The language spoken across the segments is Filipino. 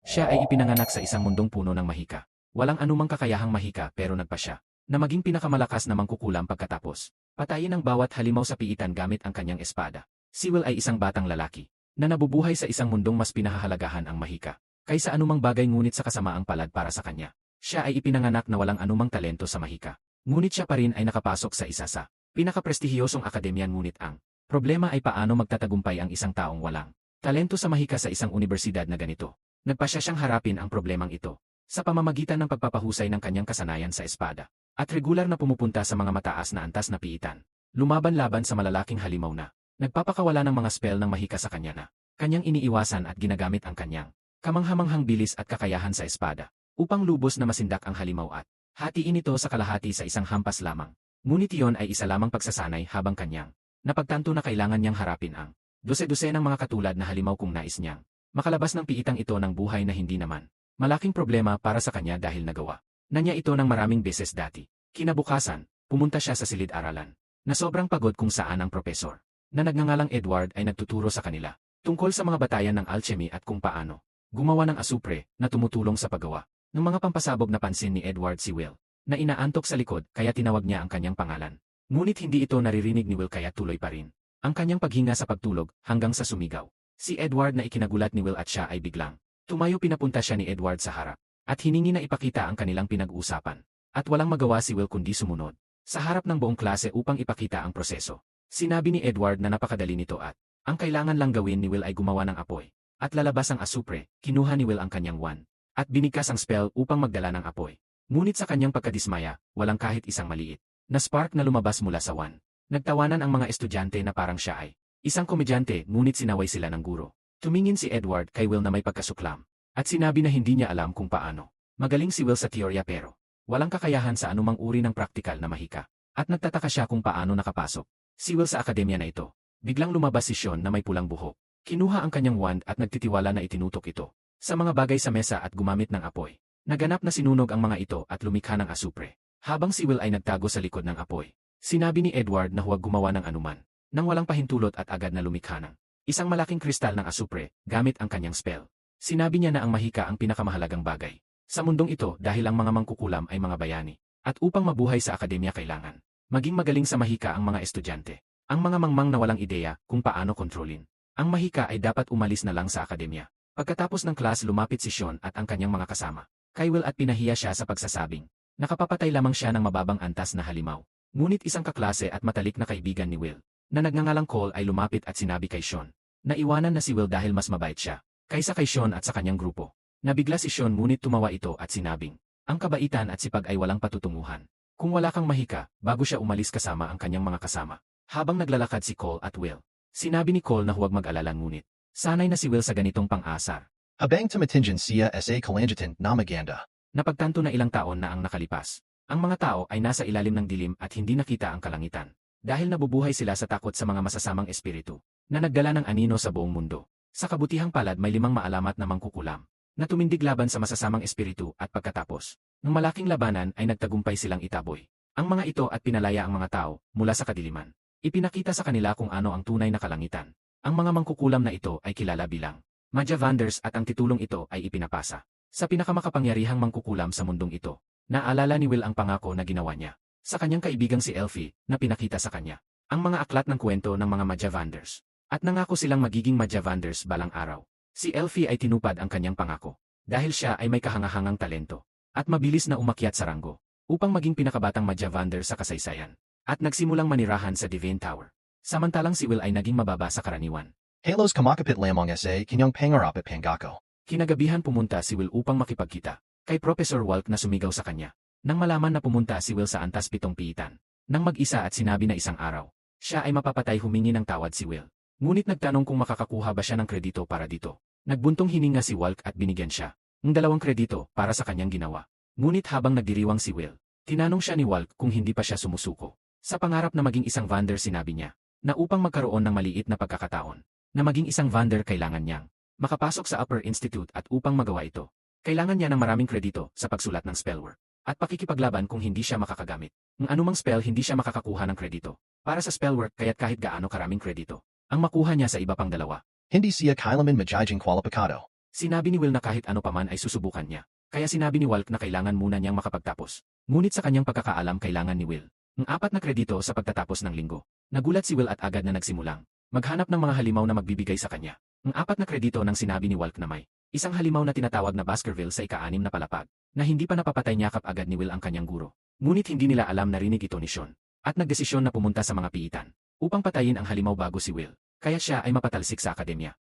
Siya ay ipinanganak sa isang mundong puno ng mahika. Walang anumang kakayahang mahika pero nagpa siya na maging pinakamalakas na mangkukulam pagkatapos patayin ang bawat halimaw sa piitan gamit ang kanyang espada. Si Will ay isang batang lalaki na nabubuhay sa isang mundong mas pinahahalagahan ang mahika kaysa anumang bagay ngunit sa kasamaang palad para sa kanya. Siya ay ipinanganak na walang anumang talento sa mahika. Ngunit siya pa rin ay nakapasok sa isa sa pinakaprestihiyosong akademya ngunit ang problema ay paano magtatagumpay ang isang taong walang talento sa mahika sa isang unibersidad na ganito. Nagpasya siyang harapin ang problemang ito sa pamamagitan ng pagpapahusay ng kanyang kasanayan sa espada at regular na pumupunta sa mga mataas na antas na piitan. Lumaban-laban sa malalaking halimaw na nagpapakawala ng mga spell ng mahika sa kanya na kanyang iniiwasan at ginagamit ang kanyang kamanghamanghang bilis at kakayahan sa espada upang lubos na masindak ang halimaw at hatiin ito sa kalahati sa isang hampas lamang. Ngunit iyon ay isa lamang pagsasanay habang kanyang napagtanto na kailangan niyang harapin ang dose-dose ng mga katulad na halimaw kung nais niyang makalabas ng piitang ito ng buhay na hindi naman malaking problema para sa kanya dahil nagawa na niya ito ng maraming beses dati. Kinabukasan, pumunta siya sa silid-aralan na sobrang pagod kung saan ang propesor na nagngangalang Edward ay nagtuturo sa kanila tungkol sa mga batayan ng alchemy at kung paano gumawa ng asupre na tumutulong sa paggawa ng mga pampasabog na pansin ni Edward si Will na inaantok sa likod kaya tinawag niya ang kanyang pangalan. Ngunit hindi ito naririnig ni Will kaya tuloy pa rin ang kanyang paghinga sa pagtulog hanggang sa sumigaw si Edward na ikinagulat ni Will at siya ay biglang tumayo. Pinapunta siya ni Edward sa harap at hiningi na ipakita ang kanilang pinag-uusapan. At walang magawa si Will kundi sumunod sa harap ng buong klase upang ipakita ang proseso. Sinabi ni Edward na napakadali nito at ang kailangan lang gawin ni Will ay gumawa ng apoy at lalabas ang asupre. Kinuha ni Will ang kanyang wand at binigkas ang spell upang magdala ng apoy. Ngunit sa kanyang pagkadismaya, walang kahit isang maliit na spark na lumabas mula sa wand. Nagtawanan ang mga estudyante na parang siya ay isang komedyante ngunit sinaway sila ng guro. Tumingin si Edward kay Will na may pagkasuklam at sinabi na hindi niya alam kung paano. Magaling si Will sa teorya pero walang kakayahan sa anumang uri ng praktikal na mahika. At nagtataka siya kung paano nakapasok si Will sa akademya na ito. Biglang lumabas si Sean na may pulang buhok. Kinuha ang kanyang wand at nagtitiwala na itinutok ito sa mga bagay sa mesa at gumamit ng apoy. Naganap na sinunog ang mga ito at lumikha ng asupre. Habang si Will ay nagtago sa likod ng apoy, sinabi ni Edward na huwag gumawa ng anuman nang walang pahintulot at agad na lumikha ng isang malaking kristal ng asupre gamit ang kanyang spell. Sinabi niya na ang mahika ang pinakamahalagang bagay sa mundong ito dahil ang mga mangkukulam ay mga bayani. At upang mabuhay sa akademya kailangan maging magaling sa mahika ang mga estudyante. Ang mga mangmang na walang ideya kung paano kontrolin ang mahika ay dapat umalis na lang sa akademya. Pagkatapos ng class lumapit si Sean at ang kanyang mga kasama kay Will at pinahiya siya sa pagsasabing nakapapatay lamang siya ng mababang antas na halimaw. Ngunit isang kaklase at matalik na kaibigan ni Will na nagngangalang Cole ay lumapit at sinabi kay Sean na iwanan na si Will dahil mas mabait siya kaysa kay Sean at sa kanyang grupo. Nabigla si Sean ngunit tumawa ito at sinabing ang kabaitan at sipag ay walang patutunguhan. Kung wala kang mahika, bago siya umalis kasama ang kanyang mga kasama. Habang naglalakad si Cole at Will, sinabi ni Cole na huwag mag-alala ngunit sanay na si Will sa ganitong pang-asar. Habang tumatingan siya sa kalangitan na maganda. Napagtanto na ilang taon na ang nakalipas. Ang mga tao ay nasa ilalim ng dilim at hindi nakita ang kalangitan. Dahil nabubuhay sila sa takot sa mga masasamang espiritu na nagdala ng anino sa buong mundo. Sa kabutihang palad may 5 maalamat na mangkukulam na tumindig laban sa masasamang espiritu at pagkatapos ng malaking labanan ay nagtagumpay silang itaboy ang mga ito at pinalaya ang mga tao mula sa kadiliman. Ipinakita sa kanila kung ano ang tunay na kalangitan. Ang mga mangkukulam na ito ay kilala bilang Majavanders at ang titulong ito ay ipinapasa sa pinakamakapangyarihang mangkukulam sa mundong ito. Naalala ni Will ang pangako na ginawa niya sa kanyang kaibigang si Elfie na pinakita sa kanya ang mga aklat ng kwento ng mga Majavanders at nangako silang magiging Majavanders balang araw. Si Elfie ay tinupad ang kanyang pangako dahil siya ay may kahangahangang talento at mabilis na umakyat sa ranggo upang maging pinakabatang Majavander sa kasaysayan at nagsimulang manirahan sa Divine Tower. Samantalang si Will ay naging mababa sa karaniwan. Halos kamakapit lamang sa kanyang pangarap at pangako. Kinagabihan pumunta si Will upang makipagkita kay Professor Walk na sumigaw sa kanya. Nang malaman na pumunta si Will sa antas 7 piitan, nang mag-isa at sinabi na isang araw, siya ay mapapatay humingi ng tawad si Will. Ngunit nagtanong kung makakakuha ba siya ng kredito para dito. Nagbuntong hininga si Walk at binigyan siya ng 2 kredito para sa kanyang ginawa. Ngunit habang nagdiriwang si Will, tinanong siya ni Walk kung hindi pa siya sumusuko. Sa pangarap na maging isang Vander sinabi niya na upang magkaroon ng maliit na pagkakataon na maging isang Vander kailangan niyang makapasok sa Upper Institute at upang magawa ito, kailangan niya ng maraming kredito sa pagsulat ng spellwork at pakikipaglaban kung hindi siya makakagamit ng anumang spell hindi siya makakakuha ng kredito para sa spellwork kaya't kahit gaano karaming kredito ang makuha niya sa iba pang 2. Hindi siya kailanman magiging kwalipikado. Sinabi ni Will na kahit ano paman ay susubukan niya. Kaya sinabi ni Walk na kailangan muna niyang makapagtapos. Ngunit sa kanyang pagkakaalam kailangan ni Will ang 4 na kredito sa pagtatapos ng linggo. Nagulat si Will at agad na nagsimulang maghanap ng mga halimaw na magbibigay sa kanya. Ang 4 na kredito ng sinabi ni Walk na may isang halimaw na tinatawag na Baskerville sa ika-6 na palapag, na hindi pa napapatay niyakap agad ni Will ang kanyang guro. Ngunit hindi nila alam na rinig ito ni Sean, at nagdesisyon na pumunta sa mga piitan upang patayin ang halimaw bago si Will, kaya siya ay mapatalsik sa akademya.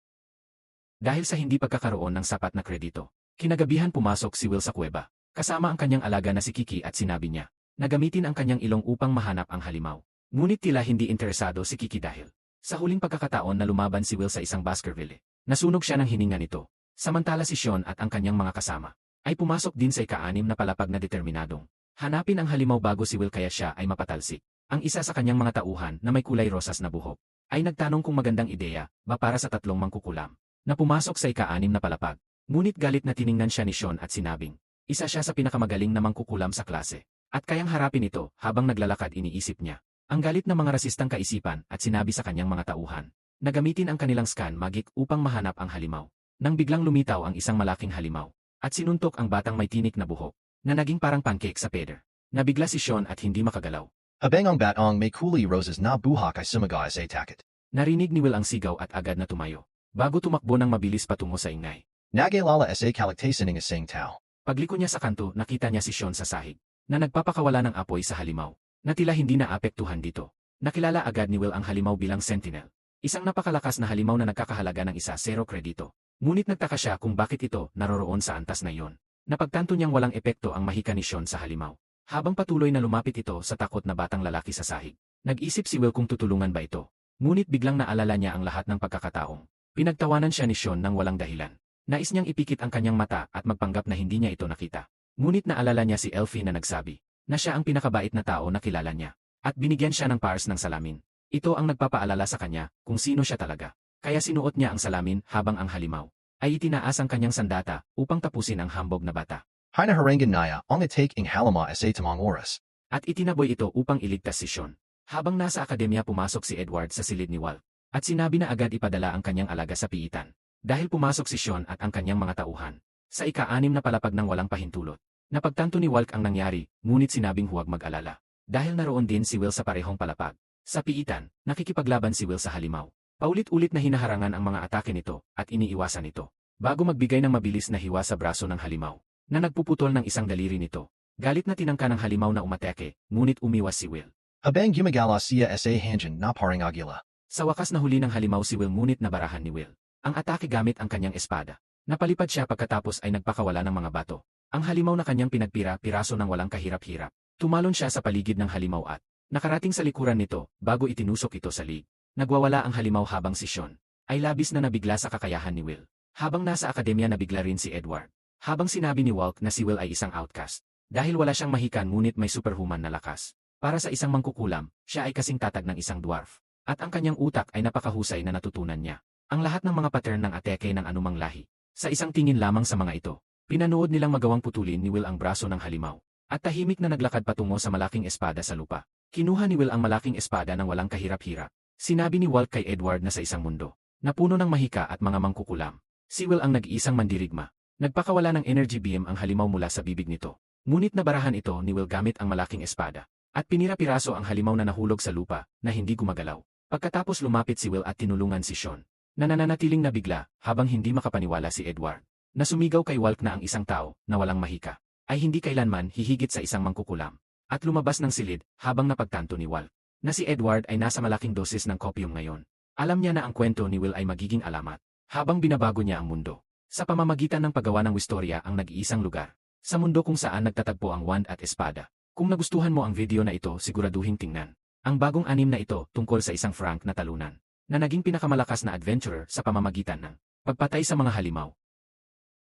Dahil sa hindi pagkakaroon ng sapat na kredito, kinagabihan pumasok si Will sa kuweba, kasama ang kanyang alaga na si Kiki at sinabi niya na gamitin ang kanyang ilong upang mahanap ang halimaw. Ngunit tila hindi interesado si Kiki dahil sa huling pagkakataon na lumaban si Will sa isang Baskerville, nasunog siya ng hininga nito. Samantala si Sean at ang kanyang mga kasama ay pumasok din sa ika-6 na palapag na determinadong hanapin ang halimaw bago si Will kaya siya ay mapatalsik. Ang isa sa kanyang mga tauhan na may kulay rosas na buhok ay nagtanong kung magandang ideya ba para sa 3 mangkukulam na pumasok sa ika-6 na palapag. Ngunit galit na tiningnan siya ni Sean at sinabing isa siya sa pinakamagaling na mangkukulam sa klase at kayang harapin ito. Habang naglalakad iniisip niya ang galit ng mga rasistang kaisipan at sinabi sa kanyang mga tauhan na gamitin ang kanilang scan magic upang mahanap ang halimaw. Nang biglang lumitaw ang isang malaking halimaw at sinuntok ang batang may tinik na buhok na naging parang pancake sa peder. Nabigla si Sean at hindi makagalaw. Habang batong may kulay roses na buhok ay sumaga sa takot. Narinig ni Will ang sigaw at agad na tumayo, bago tumakbo ng mabilis patungo sa ingay. Nagilala sa kaligtasan ng isang tao. Pagliko niya sa kanto, nakita niya si Sean sa sahig na nagpapakawala ng apoy sa halimaw na tila hindi naapektuhan dito. Nakilala agad ni Will ang halimaw bilang Sentinel, isang napakalakas na halimaw na nagkakahalaga ng 0 kredito. Ngunit nagtaka siya kung bakit ito naroroon sa antas na iyon. Napagtanto niyang walang epekto ang mahika ni Sean sa halimaw. Habang patuloy na lumapit ito sa takot na batang lalaki sa sahig, nag-isip si Will kung tutulungan ba ito. Ngunit biglang naalala niya ang lahat ng pagkakataong pinagtawanan siya ni Sean ng walang dahilan. Nais niyang ipikit ang kanyang mata at magpanggap na hindi niya ito nakita. Ngunit naalala niya si Elfie na nagsabi na siya ang pinakabait na tao na kilala niya. At binigyan siya ng pars ng salamin. Ito ang nagpapaalala sa kanya kung sino siya talaga. Kaya sinuot niya ang salamin habang ang halimaw ay itinaas ang kanyang sandata upang tapusin ang hambog na bata. Hina harangan naya ang take ing halama sa tamang oras. At itinaboy ito upang iligtas si Sean. Habang nasa akademya pumasok si Edward sa silid ni Walt. At sinabi na agad ipadala ang kanyang alaga sa piitan. Dahil pumasok si Sean at ang kanyang mga tauhan sa ika-6 na palapag ng walang pahintulot. Napagtanto ni Walt ang nangyari, ngunit sinabing huwag mag-alala. Dahil naroon din si Will sa parehong palapag. Sa piitan, nakikipaglaban si Will sa halimaw. Paulit-ulit na hinaharangan ang mga atake nito at iniiwasan ito. Bago magbigay ng mabilis na hiwa sa braso ng halimaw, na nagpuputol ng isang daliri nito. Galit na tinangka ng halimaw na umatake, ngunit umiwas si Will. Habang gumagala siya sa hangin na parang agila. Sa wakas na huli ng halimaw si Will ngunit nabarahan ni Will ang atake gamit ang kanyang espada. Napalipad siya pagkatapos ay nagpakawala ng mga bato. Ang halimaw na kanyang pinagpira-piraso ng walang kahirap-hirap. Tumalon siya sa paligid ng halimaw at nakarating sa likuran nito bago itinusok ito sa lig. Nagwawala ang halimaw habang si Sean ay labis na nabigla sa kakayahan ni Will. Habang nasa akademya nabigla rin si Edward. Habang sinabi ni Walt na si Will ay isang outcast. Dahil wala siyang mahikan ngunit may superhuman na lakas. Para sa isang mangkukulam, siya ay kasing tatag ng isang dwarf. At ang kanyang utak ay napakahusay na natutunan niya. Ang lahat ng mga pattern ng atake ng anumang lahi. Sa isang tingin lamang sa mga ito, pinanood nilang magawang putulin ni Will ang braso ng halimaw. At tahimik na naglakad patungo sa malaking espada sa lupa. Kinuha ni Will ang malaking espada ng walang kahirap-hirap. Sinabi ni Walt kay Edward na sa isang mundo na puno ng mahika at mga mangkukulam, si Will ang nag-iisang mandirigma. Nagpakawala ng energy beam ang halimaw mula sa bibig nito. Ngunit nabarahan ito ni Will gamit ang malaking espada. At pinira-piraso ang halimaw na nahulog sa lupa na hindi gumagalaw. Pagkatapos lumapit si Will at tinulungan si Sean, na nananatiling nabigla habang hindi makapaniwala si Edward, na sumigaw kay Walt na ang isang tao na walang mahika ay hindi kailanman hihigit sa isang mangkukulam. At lumabas ng silid habang napagtanto ni Walt na si Edward ay nasa malaking dosis ng copium ngayon. Alam niya na ang kwento ni Will ay magiging alamat habang binabago niya ang mundo. Sa pamamagitan ng paggawa ng wistorya ang nag-iisang lugar sa mundo kung saan nagtatagpo ang wand at espada. Kung nagustuhan mo ang video na ito, siguraduhin tingnan ang bagong anim na ito tungkol sa isang Frank na talunan na naging pinakamalakas na adventurer sa pamamagitan ng pagpatay sa mga halimaw.